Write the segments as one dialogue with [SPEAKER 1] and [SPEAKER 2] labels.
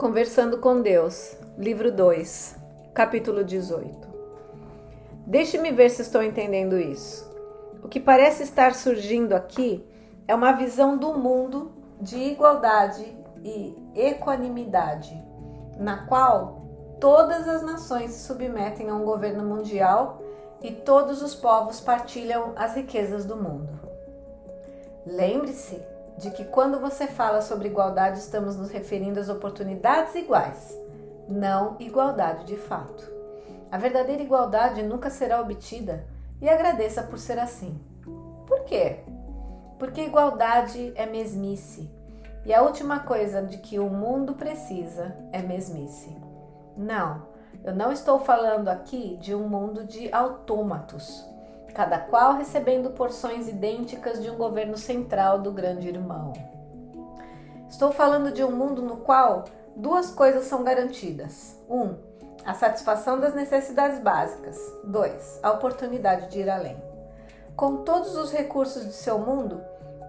[SPEAKER 1] Conversando com Deus, livro 2, capítulo 18. Deixe-me ver se estou entendendo isso. O que parece estar surgindo aqui é uma visão do mundo de igualdade e equanimidade, na qual todas as nações se submetem a um governo mundial e todos os povos partilham as riquezas do mundo. Lembre-se de que quando você fala sobre igualdade, estamos nos referindo às oportunidades iguais, não igualdade de fato. A verdadeira igualdade nunca será obtida e agradeça por ser assim. Por quê? Porque igualdade é mesmice e a última coisa de que o mundo precisa é mesmice. Não, eu não estou falando aqui de um mundo de autômatos, cada qual recebendo porções idênticas de um governo central do grande irmão. Estou falando de um mundo no qual duas coisas são garantidas. 1. A satisfação das necessidades básicas. 2. A oportunidade de ir além. Com todos os recursos de seu mundo,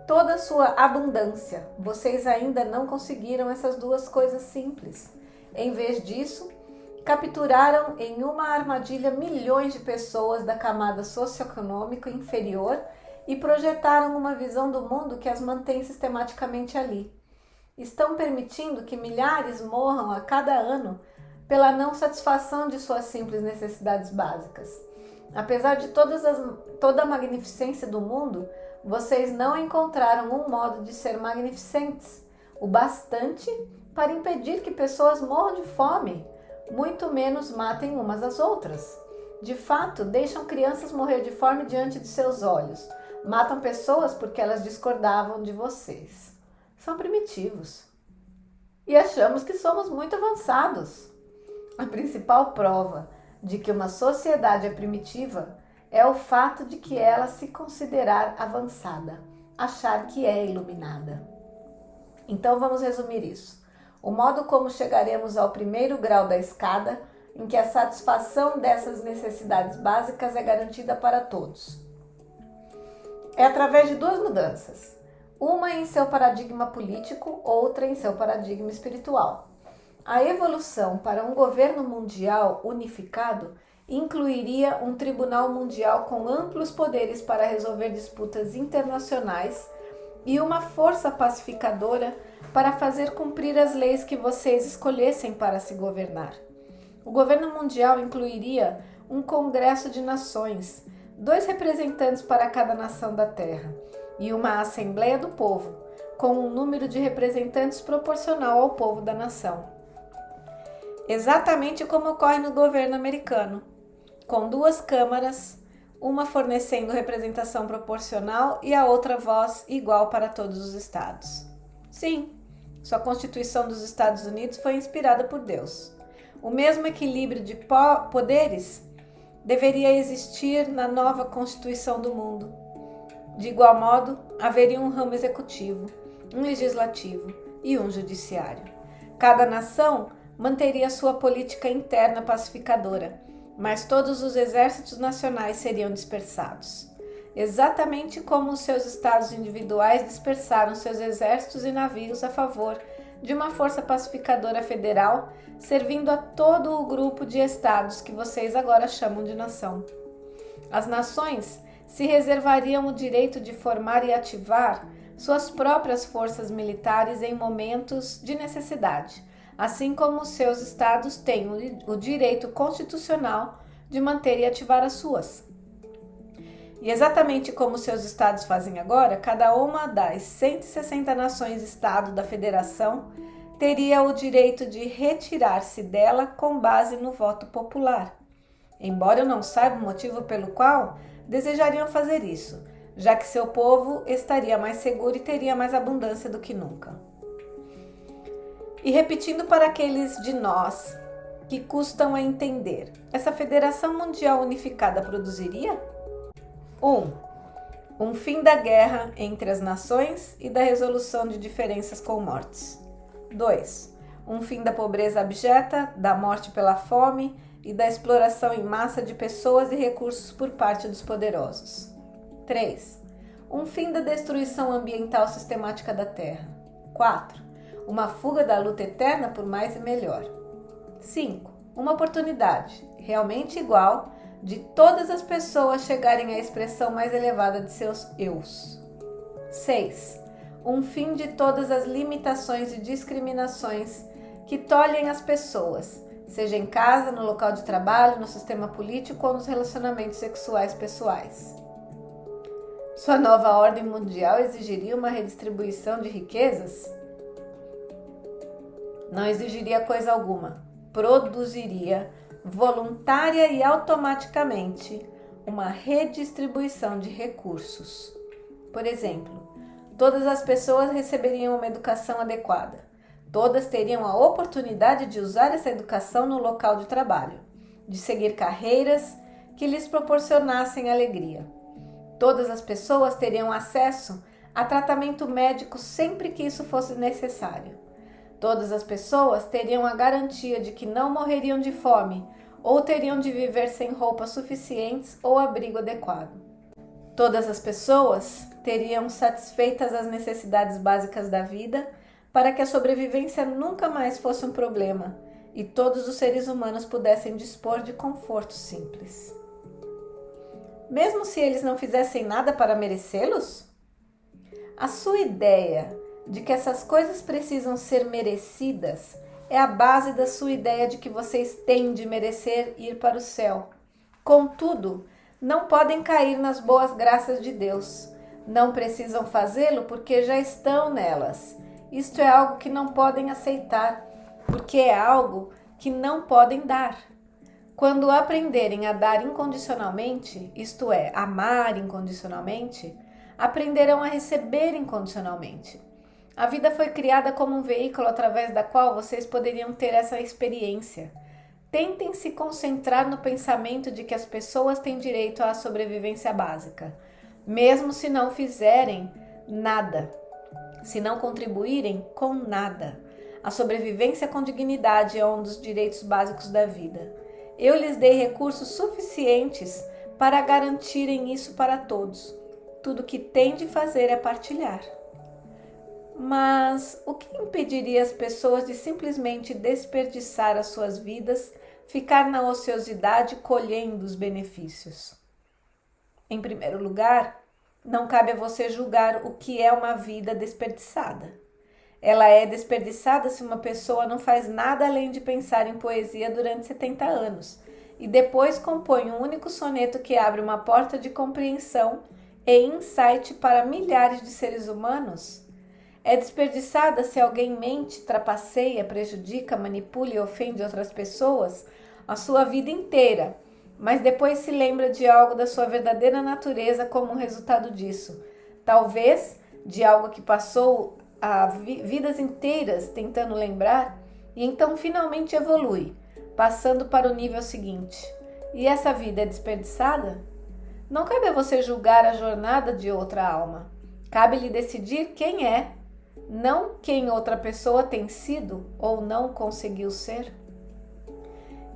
[SPEAKER 1] toda a sua abundância, vocês ainda não conseguiram essas duas coisas simples. Em vez disso, capturaram em uma armadilha milhões de pessoas da camada socioeconômica inferior e projetaram uma visão do mundo que as mantém sistematicamente ali. Estão permitindo que milhares morram a cada ano pela não satisfação de suas simples necessidades básicas. Apesar de toda a magnificência do mundo, vocês não encontraram um modo de ser magnificentes, o bastante para impedir que pessoas morram de fome, muito menos matem umas às outras. De fato, deixam crianças morrer de fome diante de seus olhos. Matam pessoas porque elas discordavam de vocês. São primitivos. E achamos que somos muito avançados. A principal prova de que uma sociedade é primitiva é o fato de que ela se considerar avançada, achar que é iluminada. Então vamos resumir isso. O modo como chegaremos ao primeiro grau da escada, em que a satisfação dessas necessidades básicas é garantida para todos, é através de duas mudanças. Uma em seu paradigma político, outra em seu paradigma espiritual. A evolução para um governo mundial unificado incluiria um tribunal mundial com amplos poderes para resolver disputas internacionais e uma força pacificadora para fazer cumprir as leis que vocês escolhessem para se governar. O governo mundial incluiria um congresso de nações, 2 representantes para cada nação da Terra, e uma assembleia do povo, com um número de representantes proporcional ao povo da nação. Exatamente como ocorre no governo americano, com 2 câmaras, uma fornecendo representação proporcional e a outra voz igual para todos os estados. Sim, sua Constituição dos Estados Unidos foi inspirada por Deus. O mesmo equilíbrio de poderes deveria existir na nova Constituição do mundo. De igual modo, haveria um ramo executivo, um legislativo e um judiciário. Cada nação manteria sua política interna pacificadora, mas todos os exércitos nacionais seriam dispersados. Exatamente como os seus estados individuais dispersaram seus exércitos e navios a favor de uma força pacificadora federal, servindo a todo o grupo de estados que vocês agora chamam de nação. As nações se reservariam o direito de formar e ativar suas próprias forças militares em momentos de necessidade, assim como os seus estados têm o direito constitucional de manter e ativar as suas. E exatamente como seus estados fazem agora, cada uma das 160 nações-estado da federação teria o direito de retirar-se dela com base no voto popular. Embora eu não saiba o motivo pelo qual desejariam fazer isso, já que seu povo estaria mais seguro e teria mais abundância do que nunca. E repetindo para aqueles de nós que custam a entender, essa Federação Mundial Unificada produziria? 1. Um fim da guerra entre as nações e da resolução de diferenças com mortes. 2. Um fim da pobreza abjeta, da morte pela fome e da exploração em massa de pessoas e recursos por parte dos poderosos. 3. Um fim da destruição ambiental sistemática da Terra. 4. uma fuga da luta eterna por mais e melhor. 5. Uma oportunidade, realmente igual, de todas as pessoas chegarem à expressão mais elevada de seus eus. 6. Um fim de todas as limitações e discriminações que tolhem as pessoas, seja em casa, no local de trabalho, no sistema político ou nos relacionamentos sexuais pessoais. Sua nova ordem mundial exigiria uma redistribuição de riquezas? Não exigiria coisa alguma. Produziria, voluntária e automaticamente, uma redistribuição de recursos. Por exemplo, todas as pessoas receberiam uma educação adequada. Todas teriam a oportunidade de usar essa educação no local de trabalho, de seguir carreiras que lhes proporcionassem alegria. Todas as pessoas teriam acesso a tratamento médico sempre que isso fosse necessário. Todas as pessoas teriam a garantia de que não morreriam de fome ou teriam de viver sem roupas suficientes ou abrigo adequado. Todas as pessoas teriam satisfeitas as necessidades básicas da vida para que a sobrevivência nunca mais fosse um problema e todos os seres humanos pudessem dispor de conforto simples. Mesmo se eles não fizessem nada para merecê-los? A sua ideia de que essas coisas precisam ser merecidas é a base da sua ideia de que vocês têm de merecer ir para o céu. Contudo, não podem cair nas boas graças de Deus. Não precisam fazê-lo porque já estão nelas. Isto é algo que não podem aceitar, porque é algo que não podem dar. Quando aprenderem a dar incondicionalmente, isto é, amar incondicionalmente, aprenderão a receber incondicionalmente. A vida foi criada como um veículo através da qual vocês poderiam ter essa experiência. Tentem se concentrar no pensamento de que as pessoas têm direito à sobrevivência básica, mesmo se não fizerem nada, se não contribuírem com nada. A sobrevivência com dignidade é um dos direitos básicos da vida. Eu lhes dei recursos suficientes para garantirem isso para todos. Tudo que têm de fazer é partilhar. Mas o que impediria as pessoas de simplesmente desperdiçar as suas vidas, ficar na ociosidade colhendo os benefícios? Em primeiro lugar, não cabe a você julgar o que é uma vida desperdiçada. Ela é desperdiçada se uma pessoa não faz nada além de pensar em poesia durante 70 anos e depois compõe um único soneto que abre uma porta de compreensão e insight para milhares de seres humanos. É desperdiçada se alguém mente, trapaceia, prejudica, manipula e ofende outras pessoas a sua vida inteira, mas depois se lembra de algo da sua verdadeira natureza como um resultado disso. Talvez de algo que passou vidas inteiras tentando lembrar e então finalmente evolui, passando para o nível seguinte. E essa vida é desperdiçada? Não cabe a você julgar a jornada de outra alma. Cabe-lhe decidir quem é, não quem outra pessoa tem sido ou não conseguiu ser.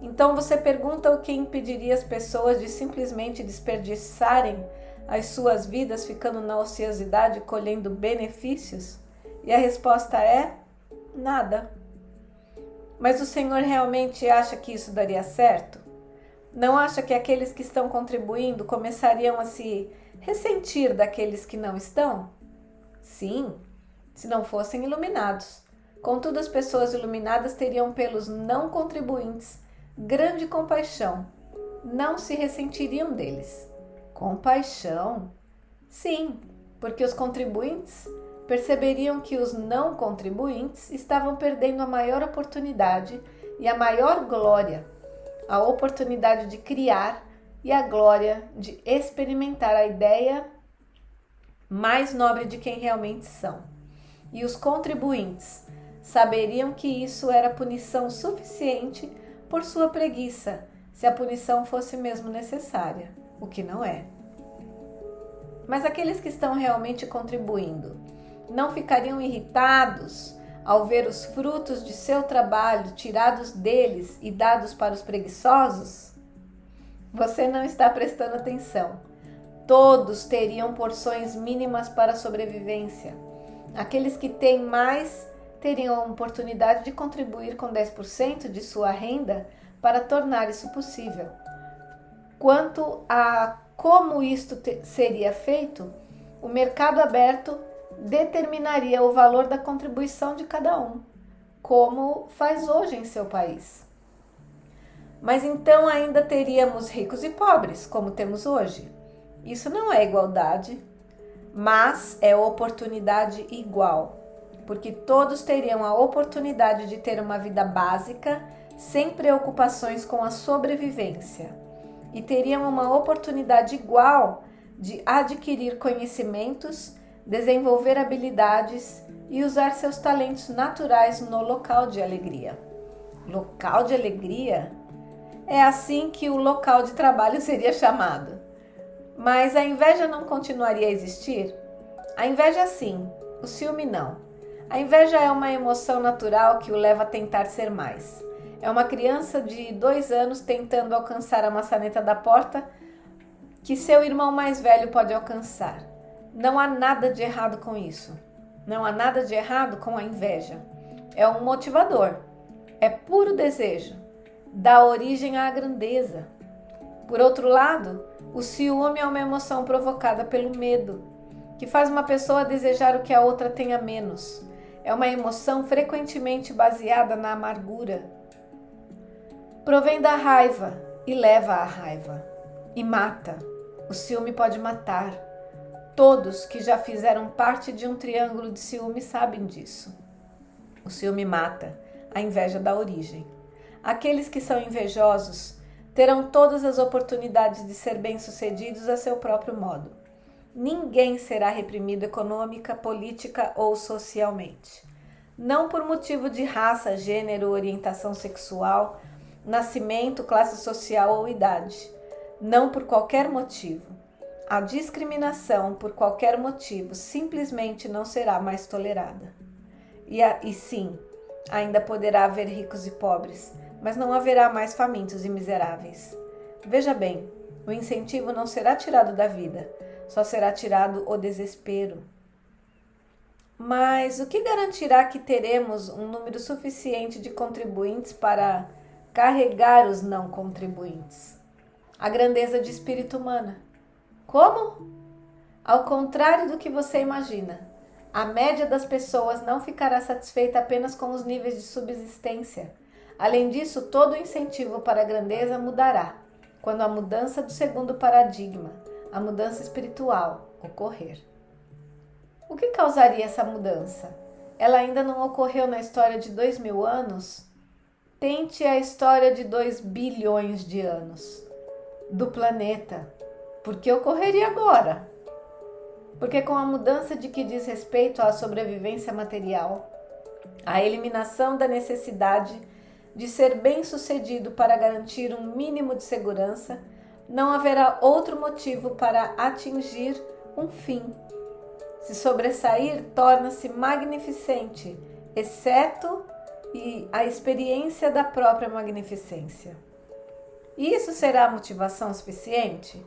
[SPEAKER 1] Então você pergunta o que impediria as pessoas de simplesmente desperdiçarem as suas vidas ficando na ociosidade colhendo benefícios? E a resposta é nada. Mas o Senhor realmente acha que isso daria certo? Não acha que aqueles que estão contribuindo começariam a se ressentir daqueles que não estão? Sim, se não fossem iluminados. Contudo, as pessoas iluminadas teriam pelos não contribuintes grande compaixão. Não se ressentiriam deles. Compaixão? Sim, porque os contribuintes perceberiam que os não contribuintes estavam perdendo a maior oportunidade e a maior glória, a oportunidade de criar e a glória de experimentar a ideia mais nobre de quem realmente são. E os contribuintes saberiam que isso era punição suficiente por sua preguiça, se a punição fosse mesmo necessária, o que não é. Mas aqueles que estão realmente contribuindo não ficariam irritados ao ver os frutos de seu trabalho tirados deles e dados para os preguiçosos? Você não está prestando atenção. Todos teriam porções mínimas para a sobrevivência. Aqueles que têm mais teriam a oportunidade de contribuir com 10% de sua renda para tornar isso possível. Quanto a como isto seria feito, o mercado aberto determinaria o valor da contribuição de cada um, como faz hoje em seu país. Mas então ainda teríamos ricos e pobres, como temos hoje. Isso não é igualdade, mas é oportunidade igual, porque todos teriam a oportunidade de ter uma vida básica, sem preocupações com a sobrevivência, e teriam uma oportunidade igual de adquirir conhecimentos, desenvolver habilidades e usar seus talentos naturais no local de alegria. Local de alegria? É assim que o local de trabalho seria chamado. Mas a inveja não continuaria a existir? A inveja sim, o ciúme não. A inveja é uma emoção natural que o leva a tentar ser mais. É uma criança de 2 anos tentando alcançar a maçaneta da porta que seu irmão mais velho pode alcançar. Não há nada de errado com isso. Não há nada de errado com a inveja. É um motivador. É puro desejo. Dá origem à grandeza. Por outro lado, o ciúme é uma emoção provocada pelo medo, que faz uma pessoa desejar o que a outra tenha menos. É uma emoção frequentemente baseada na amargura. Provém da raiva e leva à raiva. E mata. O ciúme pode matar. Todos que já fizeram parte de um triângulo de ciúme sabem disso. O ciúme mata, a inveja dá origem. Aqueles que são invejosos terão todas as oportunidades de ser bem-sucedidos a seu próprio modo. Ninguém será reprimido econômica, política ou socialmente. Não por motivo de raça, gênero, orientação sexual, nascimento, classe social ou idade. Não por qualquer motivo. A discriminação por qualquer motivo simplesmente não será mais tolerada. E sim, ainda poderá haver ricos e pobres, mas não haverá mais famintos e miseráveis. Veja bem, o incentivo não será tirado da vida, só será tirado o desespero. Mas o que garantirá que teremos um número suficiente de contribuintes para carregar os não contribuintes? A grandeza de espírito humana. Como? Ao contrário do que você imagina, a média das pessoas não ficará satisfeita apenas com os níveis de subsistência. Além disso, todo o incentivo para a grandeza mudará quando a mudança do segundo paradigma, a mudança espiritual, ocorrer. O que causaria essa mudança? Ela ainda não ocorreu na história de 2000 anos? Tente a história de 2 bilhões de anos do planeta. Por que ocorreria agora? Porque com a mudança de que diz respeito à sobrevivência material, a eliminação da necessidade de ser bem-sucedido para garantir um mínimo de segurança, não haverá outro motivo para atingir um fim. Se sobressair, torna-se magnificente, exceto a experiência da própria magnificência. E isso será a motivação suficiente?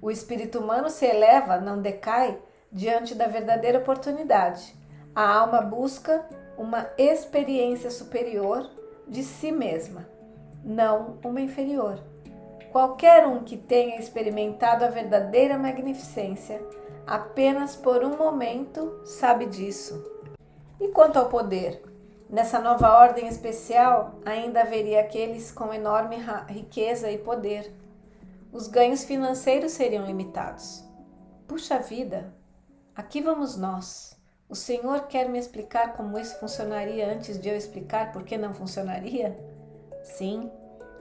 [SPEAKER 1] O espírito humano se eleva, não decai, diante da verdadeira oportunidade. A alma busca uma experiência superior de si mesma, não uma inferior. Qualquer um que tenha experimentado a verdadeira magnificência, apenas por um momento, sabe disso. E quanto ao poder? Nessa nova ordem especial, ainda haveria aqueles com enorme riqueza e poder. Os ganhos financeiros seriam limitados. Puxa vida, aqui vamos nós. O Senhor quer me explicar como isso funcionaria antes de eu explicar por que não funcionaria? Sim,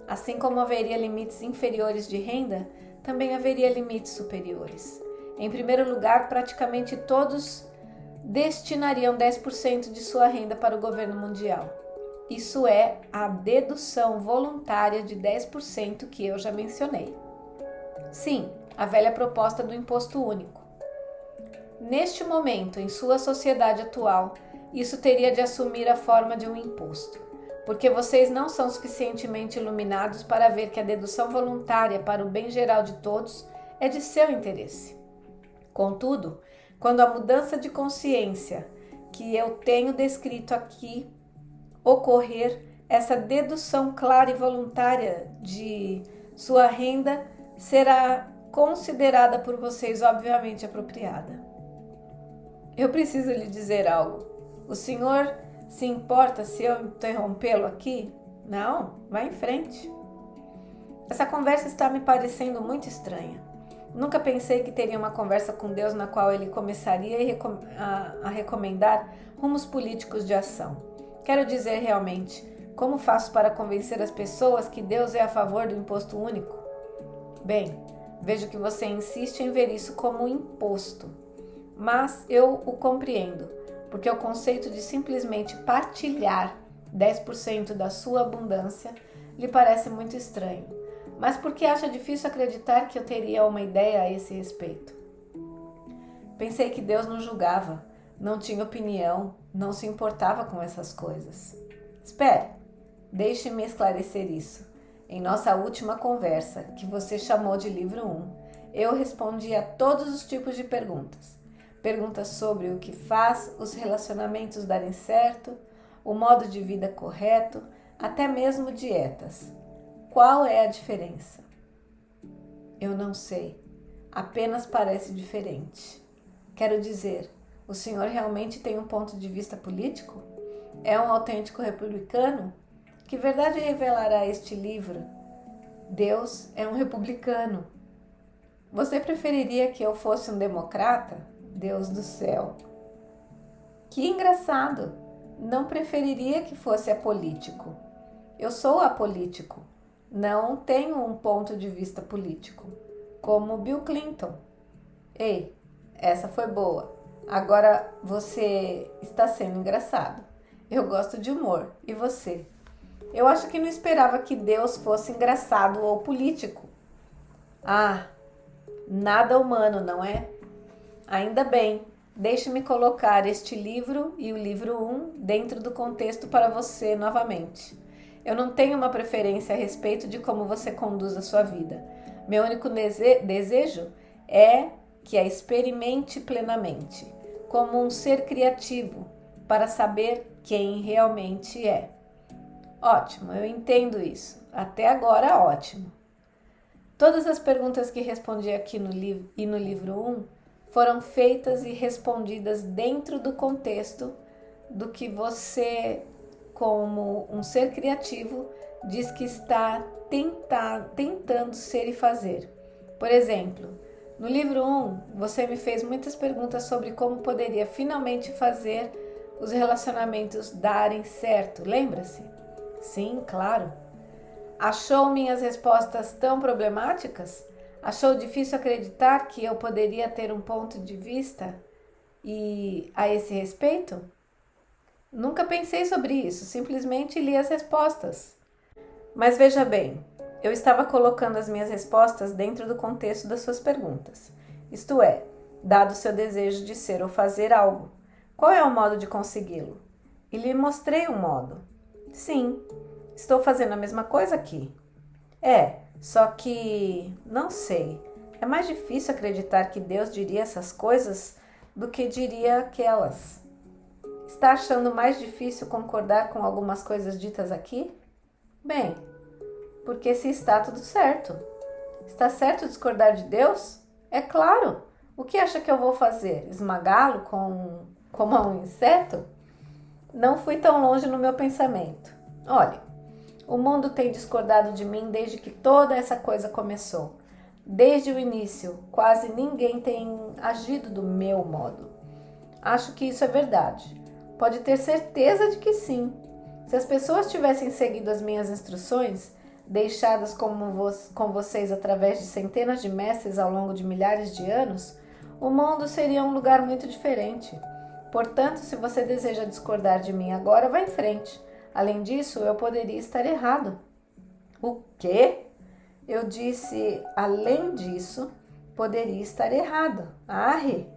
[SPEAKER 1] assim como haveria limites inferiores de renda, também haveria limites superiores. Em primeiro lugar, praticamente todos destinariam 10% de sua renda para o governo mundial. Isso é a dedução voluntária de 10% que eu já mencionei. Sim, a velha proposta do imposto único. Neste momento, em sua sociedade atual, isso teria de assumir a forma de um imposto, porque vocês não são suficientemente iluminados para ver que a dedução voluntária para o bem geral de todos é de seu interesse. Contudo, quando a mudança de consciência, que eu tenho descrito aqui ocorrer, essa dedução clara e voluntária de sua renda será considerada por vocês obviamente apropriada. Eu preciso lhe dizer algo. O senhor se importa se eu interrompê-lo aqui? Não, vá em frente. Essa conversa está me parecendo muito estranha. Nunca pensei que teria uma conversa com Deus na qual ele começaria a recomendar rumos políticos de ação. Quero dizer realmente, como faço para convencer as pessoas que Deus é a favor do imposto único? Bem, vejo que você insiste em ver isso como um imposto, mas eu o compreendo, porque o conceito de simplesmente partilhar 10% da sua abundância lhe parece muito estranho, mas porque acha difícil acreditar que eu teria uma ideia a esse respeito. Pensei que Deus não julgava, não tinha opinião, não se importava com essas coisas. Espere, deixe-me esclarecer isso. Em nossa última conversa, que você chamou de livro 1, eu respondi a todos os tipos de perguntas. Perguntas sobre o que faz os relacionamentos darem certo, o modo de vida correto, até mesmo dietas. Qual é a diferença? Eu não sei. Apenas parece diferente. Quero dizer, o senhor realmente tem um ponto de vista político? É um autêntico republicano? Que verdade revelará este livro? Deus é um republicano. Você preferiria que eu fosse um democrata? Deus do céu. Que engraçado! Não preferiria que fosse apolítico. Eu sou apolítico. Não tenho um ponto de vista político. Como Bill Clinton. Ei, essa foi boa. Agora você está sendo engraçado. Eu gosto de humor. E você? Eu acho que não esperava que Deus fosse engraçado ou político. Ah, nada humano, não é? Ainda bem. Deixe-me colocar este livro e o livro 1 dentro do contexto para você novamente. Eu não tenho uma preferência a respeito de como você conduz a sua vida. Meu único desejo é que a experimente plenamente, como um ser criativo, para saber quem realmente é. Ótimo, eu entendo isso. Até agora, ótimo. Todas as perguntas que respondi aqui no livro 1 foram feitas e respondidas dentro do contexto do que você, como um ser criativo, diz que está tentando ser e fazer. Por exemplo, no livro 1, você me fez muitas perguntas sobre como poderia finalmente fazer os relacionamentos darem certo, lembra-se? Sim, claro. Achou minhas respostas tão problemáticas? Achou difícil acreditar que eu poderia ter um ponto de vista a esse respeito? Nunca pensei sobre isso, simplesmente li as respostas. Mas veja bem, eu estava colocando as minhas respostas dentro do contexto das suas perguntas. Isto é, dado o seu desejo de ser ou fazer algo, qual é o modo de consegui-lo? E lhe mostrei um modo. Sim, estou fazendo a mesma coisa aqui. Só que, não sei, é mais difícil acreditar que Deus diria essas coisas do que diria aquelas. Está achando mais difícil concordar com algumas coisas ditas aqui? Bem, porque se está tudo certo. Está certo discordar de Deus? É claro. O que acha que eu vou fazer? Esmagá-lo como um inseto? Não fui tão longe no meu pensamento. Olhe, o mundo tem discordado de mim desde que toda essa coisa começou. Desde o início, quase ninguém tem agido do meu modo. Acho que isso é verdade. Pode ter certeza de que sim. Se as pessoas tivessem seguido as minhas instruções, deixadas com vocês através de centenas de mestres ao longo de milhares de anos, o mundo seria um lugar muito diferente. Portanto, se você deseja discordar de mim agora, vá em frente. Além disso, eu poderia estar errado. O quê? Eu disse, além disso, poderia estar errado. Arre,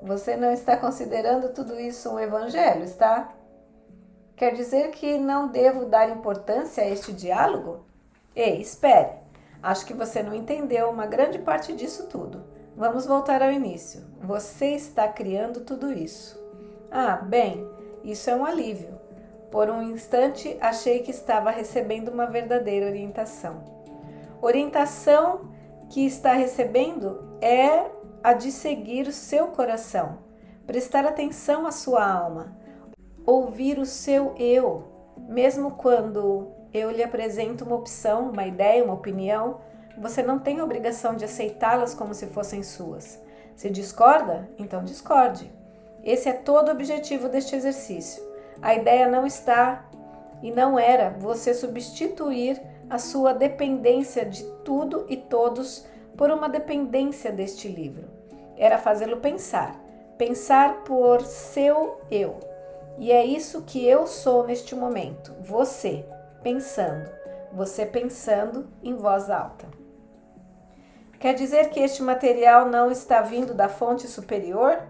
[SPEAKER 1] você não está considerando tudo isso um evangelho, está? Quer dizer que não devo dar importância a este diálogo? Ei, espere. Acho que você não entendeu uma grande parte disso tudo. Vamos voltar ao início. Você está criando tudo isso. Ah, bem, isso é um alívio. Por um instante achei que estava recebendo uma verdadeira orientação. Orientação que está recebendo é a de seguir o seu coração, prestar atenção à sua alma, ouvir o seu eu, mesmo quando eu lhe apresento uma opção, uma ideia, uma opinião, você não tem a obrigação de aceitá-las como se fossem suas. Se discorda, então discorde. Esse é todo o objetivo deste exercício. A ideia não está e não era você substituir a sua dependência de tudo e todos por uma dependência deste livro. Era fazê-lo pensar, pensar por seu eu. E é isso que eu sou neste momento, você pensando em voz alta. Quer dizer que este material não está vindo da fonte superior?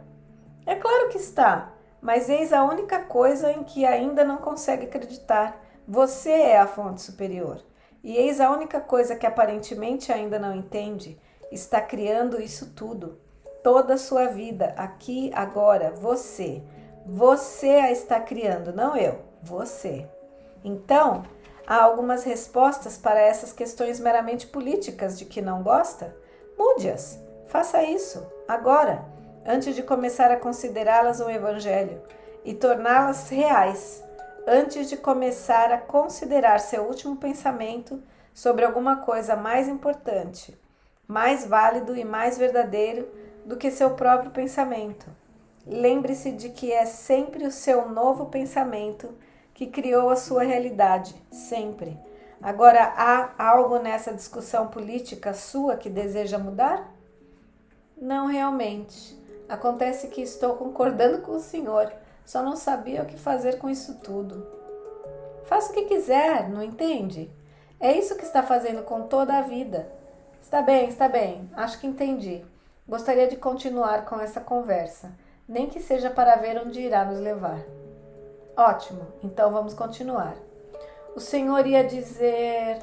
[SPEAKER 1] É claro que está, mas eis a única coisa em que ainda não consegue acreditar. Você é a fonte superior. E eis a única coisa que aparentemente ainda não entende. Está criando isso tudo. Toda a sua vida, aqui, agora, você. Você a está criando, não eu, você. Então, há algumas respostas para essas questões meramente políticas de que não gosta? Mude-as. Faça isso, agora, antes de começar a considerá-las um evangelho e torná-las reais, antes de começar a considerar seu último pensamento sobre alguma coisa mais importante, mais válido e mais verdadeiro do que seu próprio pensamento. Lembre-se de que é sempre o seu novo pensamento que criou a sua realidade, sempre. Agora, há algo nessa discussão política sua que deseja mudar? Não realmente. Acontece que estou concordando com o senhor, só não sabia o que fazer com isso tudo. Faça o que quiser, não entende? É isso que está fazendo com toda a vida. Está bem, acho que entendi. Gostaria de continuar com essa conversa, nem que seja para ver onde irá nos levar. Ótimo, então vamos continuar. O senhor ia dizer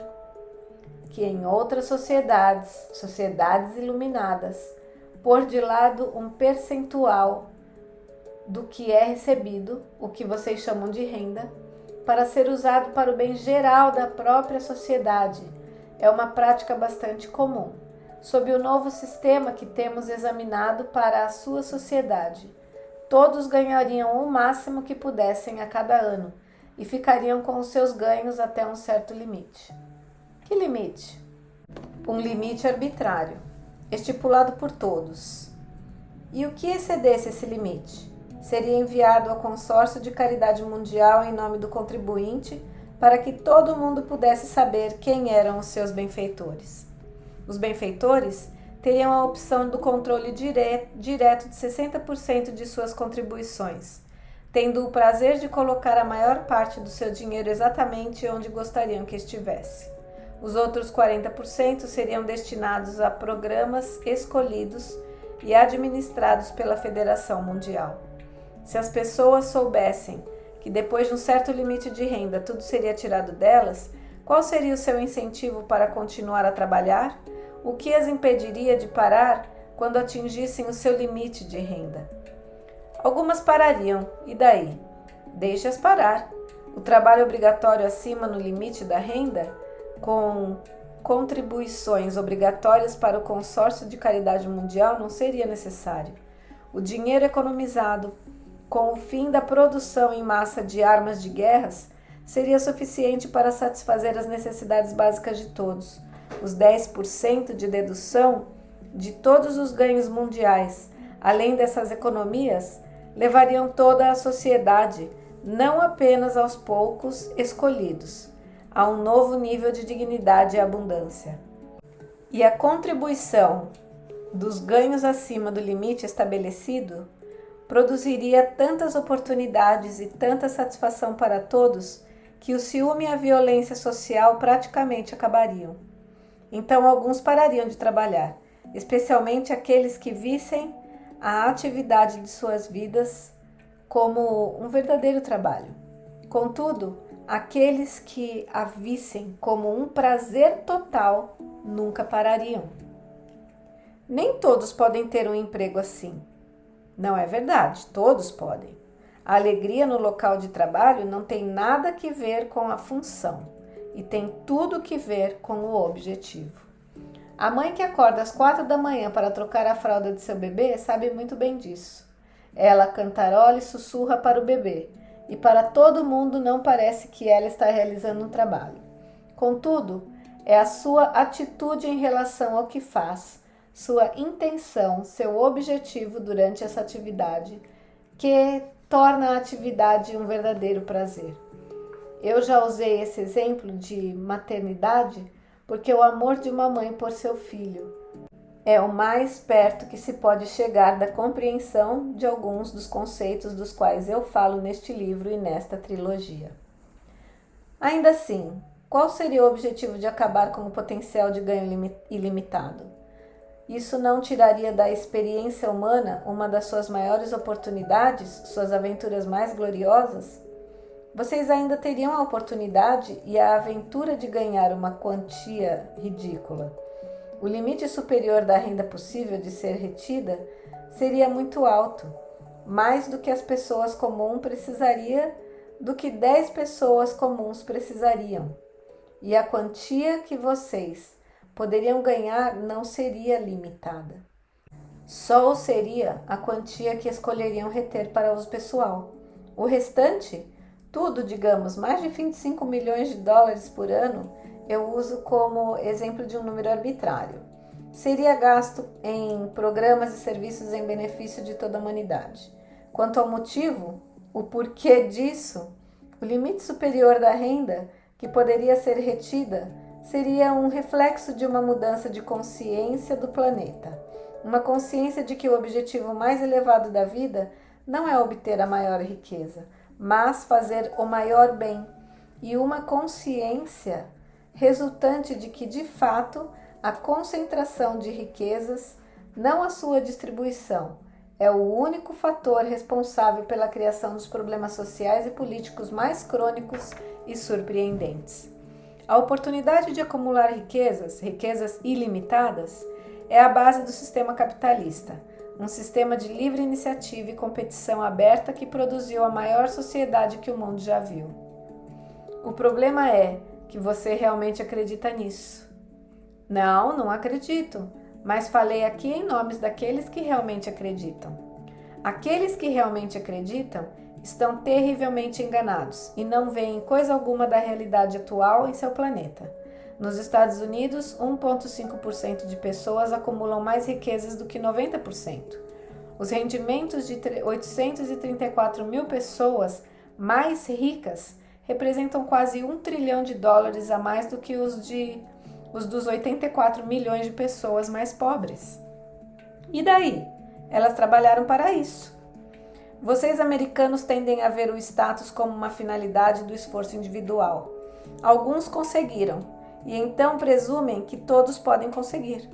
[SPEAKER 1] que em outras sociedades iluminadas, pôr de lado um percentual do que é recebido, o que vocês chamam de renda, para ser usado para o bem geral da própria sociedade, é uma prática bastante comum. Sob o novo sistema que temos examinado para a sua sociedade, todos ganhariam o máximo que pudessem a cada ano e ficariam com os seus ganhos até um certo limite. Que limite? Um limite arbitrário, estipulado por todos. E o que excedesse esse limite? Seria enviado ao consórcio de caridade mundial em nome do contribuinte para que todo mundo pudesse saber quem eram os seus benfeitores. Os benfeitores teriam a opção do controle direto de 60% de suas contribuições, tendo o prazer de colocar a maior parte do seu dinheiro exatamente onde gostariam que estivesse. Os outros 40% seriam destinados a programas escolhidos e administrados pela Federação Mundial. Se as pessoas soubessem que depois de um certo limite de renda tudo seria tirado delas, qual seria o seu incentivo para continuar a trabalhar? O que as impediria de parar quando atingissem o seu limite de renda? Algumas parariam, e daí? Deixe-as parar. O trabalho obrigatório acima no limite da renda, com contribuições obrigatórias para o consórcio de caridade mundial, não seria necessário. O dinheiro economizado com o fim da produção em massa de armas de guerras seria suficiente para satisfazer as necessidades básicas de todos. Os 10% de dedução de todos os ganhos mundiais, além dessas economias, levariam toda a sociedade, não apenas aos poucos escolhidos, a um novo nível de dignidade e abundância. E a contribuição dos ganhos acima do limite estabelecido produziria tantas oportunidades e tanta satisfação para todos que o ciúme e a violência social praticamente acabariam. Então alguns parariam de trabalhar, especialmente aqueles que vissem a atividade de suas vidas como um verdadeiro trabalho. Contudo, aqueles que a vissem como um prazer total nunca parariam. Nem todos podem ter um emprego assim. Não é verdade, todos podem. A alegria no local de trabalho não tem nada que ver com a função e tem tudo que ver com o objetivo. A mãe que acorda às 4 da manhã para trocar a fralda de seu bebê sabe muito bem disso. Ela cantarola e sussurra para o bebê, e para todo mundo não parece que ela está realizando um trabalho. Contudo, é a sua atitude em relação ao que faz, sua intenção, seu objetivo durante essa atividade, que torna a atividade um verdadeiro prazer. Eu já usei esse exemplo de maternidade porque o amor de uma mãe por seu filho é o mais perto que se pode chegar da compreensão de alguns dos conceitos dos quais eu falo neste livro e nesta trilogia. Ainda assim, qual seria o objetivo de acabar com o potencial de ganho ilimitado? Isso não tiraria da experiência humana uma das suas maiores oportunidades, suas aventuras mais gloriosas? Vocês ainda teriam a oportunidade e a aventura de ganhar uma quantia ridícula. O limite superior da renda possível de ser retida seria muito alto, mais do que as pessoas comuns precisaria, do que 10 pessoas comuns precisariam. E a quantia que vocês poderiam ganhar não seria limitada. Só seria a quantia que escolheriam reter para uso pessoal. O restante, tudo, digamos, mais de 25 milhões de dólares por ano, eu uso como exemplo de um número arbitrário. Seria gasto em programas e serviços em benefício de toda a humanidade. Quanto ao motivo, o porquê disso, o limite superior da renda que poderia ser retida seria um reflexo de uma mudança de consciência do planeta. Uma consciência de que o objetivo mais elevado da vida não é obter a maior riqueza, mas fazer o maior bem, e uma consciência resultante de que, de fato, a concentração de riquezas, não a sua distribuição, é o único fator responsável pela criação dos problemas sociais e políticos mais crônicos e surpreendentes. A oportunidade de acumular riquezas ilimitadas, é a base do sistema capitalista, um sistema de livre iniciativa e competição aberta que produziu a maior sociedade que o mundo já viu. O problema é que você realmente acredita nisso. Não acredito, mas falei aqui em nomes daqueles que realmente acreditam. Aqueles que realmente acreditam estão terrivelmente enganados e não veem coisa alguma da realidade atual em seu planeta. Nos Estados Unidos, 1,5% de pessoas acumulam mais riquezas do que 90%. Os rendimentos de 834 mil pessoas mais ricas representam quase $1 trilhão a mais do que os dos 84 milhões de pessoas mais pobres. E daí? Elas trabalharam para isso. Vocês americanos tendem a ver o status como uma finalidade do esforço individual. Alguns conseguiram, e então presumem que todos podem conseguir.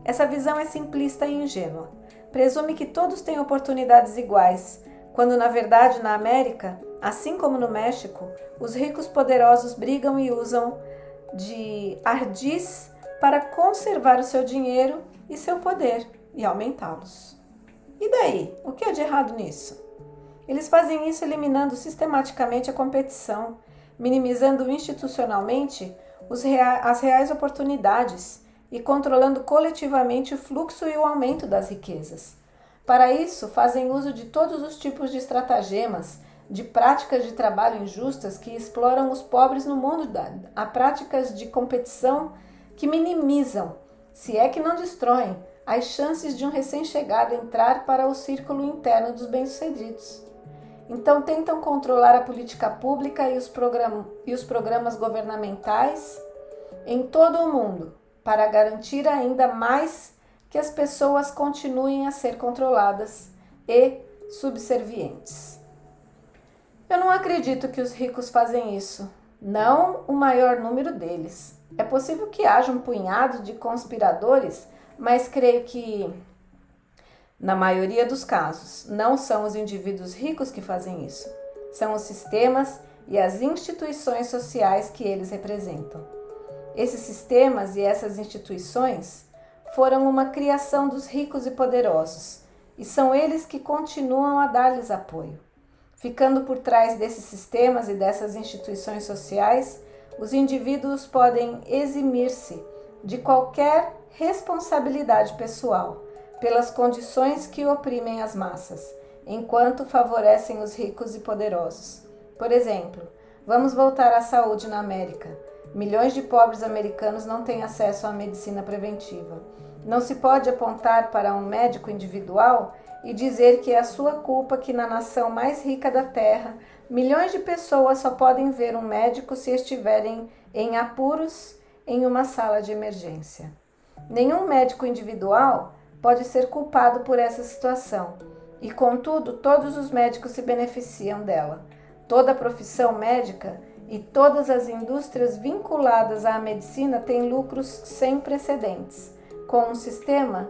[SPEAKER 1] Essa visão é simplista e ingênua. Presume que todos têm oportunidades iguais, quando na verdade na América, assim como no México, os ricos poderosos brigam e usam de ardis para conservar o seu dinheiro e seu poder e aumentá-los. E daí? O que é de errado nisso? Eles fazem isso eliminando sistematicamente a competição, minimizando institucionalmente as reais oportunidades e controlando coletivamente o fluxo e o aumento das riquezas. Para isso, fazem uso de todos os tipos de estratagemas, de práticas de trabalho injustas que exploram os pobres no mundo, a práticas de competição que minimizam, se é que não destroem, as chances de um recém-chegado entrar para o círculo interno dos bem-sucedidos. Então tentam controlar a política pública e os programas governamentais em todo o mundo, para garantir ainda mais que as pessoas continuem a ser controladas e subservientes. Eu não acredito que os ricos fazem isso, não o maior número deles. É possível que haja um punhado de conspiradores, mas creio que, na maioria dos casos, não são os indivíduos ricos que fazem isso. São os sistemas e as instituições sociais que eles representam. Esses sistemas e essas instituições foram uma criação dos ricos e poderosos, e são eles que continuam a dar-lhes apoio. Ficando por trás desses sistemas e dessas instituições sociais, os indivíduos podem eximir-se de qualquer responsabilidade pessoal pelas condições que oprimem as massas, enquanto favorecem os ricos e poderosos. Por exemplo, vamos voltar à saúde na América. Milhões de pobres americanos não têm acesso à medicina preventiva. Não se pode apontar para um médico individual e dizer que é a sua culpa que na nação mais rica da Terra, milhões de pessoas só podem ver um médico se estiverem em apuros em uma sala de emergência. Nenhum médico individual pode ser culpado por essa situação, e contudo todos os médicos se beneficiam dela. Toda a profissão médica e todas as indústrias vinculadas à medicina têm lucros sem precedentes, com um sistema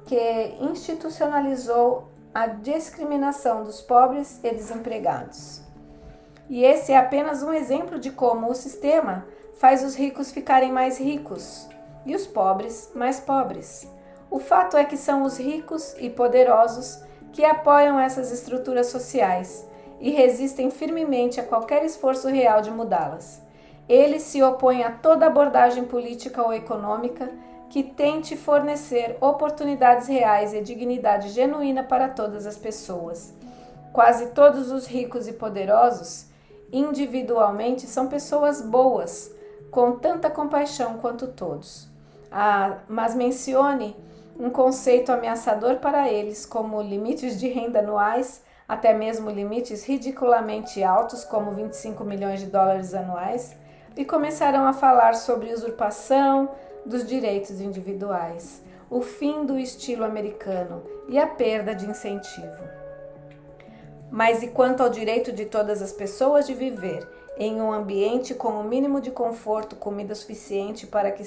[SPEAKER 1] que institucionalizou a discriminação dos pobres e desempregados. E esse é apenas um exemplo de como o sistema faz os ricos ficarem mais ricos e os pobres mais pobres. O fato é que são os ricos e poderosos que apoiam essas estruturas sociais e resistem firmemente a qualquer esforço real de mudá-las. Eles se opõem a toda abordagem política ou econômica que tente fornecer oportunidades reais e dignidade genuína para todas as pessoas. Quase todos os ricos e poderosos, individualmente, são pessoas boas, com tanta compaixão quanto todos. Mas mencione um conceito ameaçador para eles, como limites de renda anuais, até mesmo limites ridiculamente altos, como 25 milhões de dólares anuais, e começarão a falar sobre usurpação dos direitos individuais, o fim do estilo americano e a perda de incentivo. Mas e quanto ao direito de todas as pessoas de viver em um ambiente com o mínimo de conforto, comida suficiente para que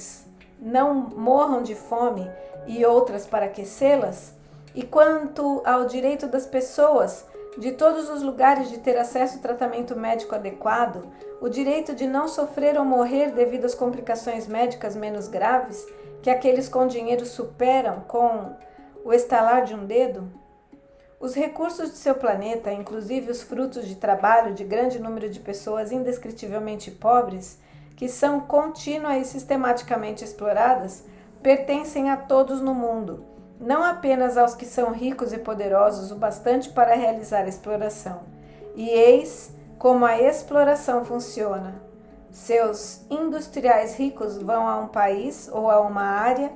[SPEAKER 1] não morram de fome e outras para aquecê-las? E quanto ao direito das pessoas de todos os lugares de ter acesso ao tratamento médico adequado, o direito de não sofrer ou morrer devido às complicações médicas menos graves que aqueles com dinheiro superam com o estalar de um dedo? Os recursos de seu planeta, inclusive os frutos de trabalho de grande número de pessoas indescritivelmente pobres, que são contínua e sistematicamente exploradas, pertencem a todos no mundo, não apenas aos que são ricos e poderosos o bastante para realizar a exploração. E eis como a exploração funciona. Seus industriais ricos vão a um país ou a uma área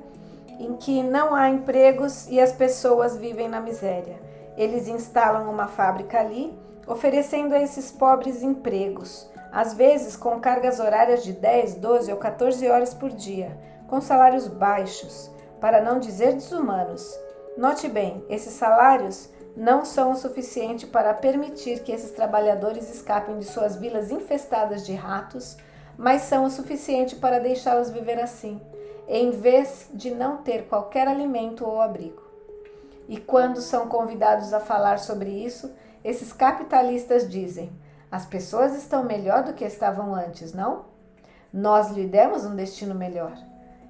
[SPEAKER 1] em que não há empregos e as pessoas vivem na miséria. Eles instalam uma fábrica ali, oferecendo a esses pobres empregos, às vezes com cargas horárias de 10, 12 ou 14 horas por dia, com salários baixos, para não dizer desumanos. Note bem, esses salários não são o suficiente para permitir que esses trabalhadores escapem de suas vilas infestadas de ratos, mas são o suficiente para deixá-los viver assim, em vez de não ter qualquer alimento ou abrigo. E quando são convidados a falar sobre isso, esses capitalistas dizem: as pessoas estão melhor do que estavam antes, não? Nós lhe demos um destino melhor.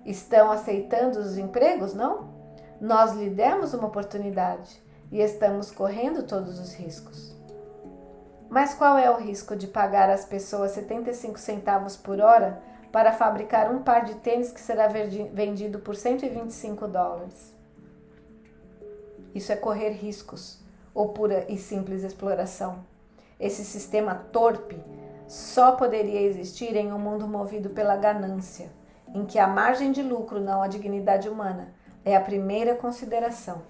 [SPEAKER 1] Estão aceitando os empregos, não? Nós lhe demos uma oportunidade e estamos correndo todos os riscos. Mas qual é o risco de pagar às pessoas 75 centavos por hora para fabricar um par de tênis que será vendido por 125 dólares? Isso é correr riscos ou pura e simples exploração. Esse sistema torpe só poderia existir em um mundo movido pela ganância, em que a margem de lucro, não a dignidade humana, é a primeira consideração.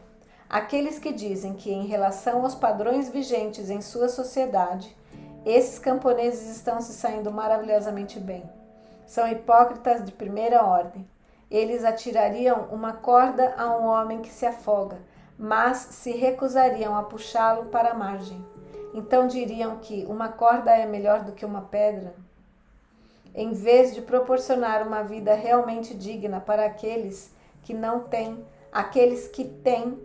[SPEAKER 1] Aqueles que dizem que, em relação aos padrões vigentes em sua sociedade, esses camponeses estão se saindo maravilhosamente bem, são hipócritas de primeira ordem. Eles atirariam uma corda a um homem que se afoga, mas se recusariam a puxá-lo para a margem. Então diriam que uma corda é melhor do que uma pedra? Em vez de proporcionar uma vida realmente digna para aqueles que não têm, aqueles que têm,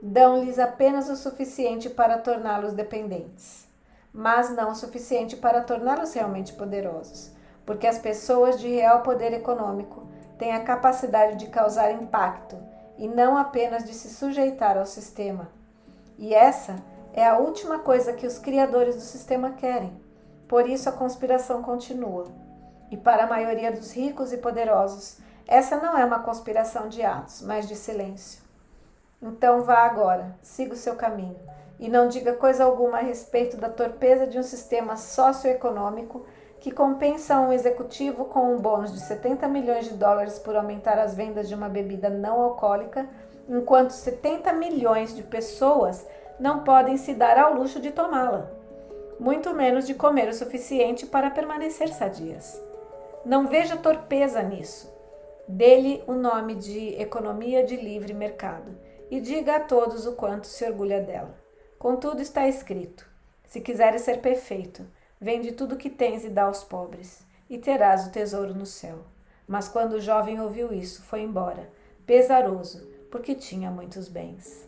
[SPEAKER 1] dão-lhes apenas o suficiente para torná-los dependentes, mas não o suficiente para torná-los realmente poderosos, porque as pessoas de real poder econômico têm a capacidade de causar impacto e não apenas de se sujeitar ao sistema. E essa É a última coisa que os criadores do sistema querem. Por isso a conspiração continua. E para a maioria dos ricos e poderosos, essa não é uma conspiração de atos, mas de silêncio. Então vá agora, siga o seu caminho e não diga coisa alguma a respeito da torpeza de um sistema socioeconômico que compensa um executivo com um bônus de 70 milhões de dólares por aumentar as vendas de uma bebida não alcoólica, enquanto 70 milhões de pessoas não podem se dar ao luxo de tomá-la, muito menos de comer o suficiente para permanecer sadias. Não veja torpeza nisso. Dê-lhe o nome de economia de livre mercado e diga a todos o quanto se orgulha dela. Contudo está escrito: se quiseres ser perfeito, vende tudo o que tens e dá aos pobres, e terás o tesouro no céu. Mas quando o jovem ouviu isso, foi embora, pesaroso, porque tinha muitos bens.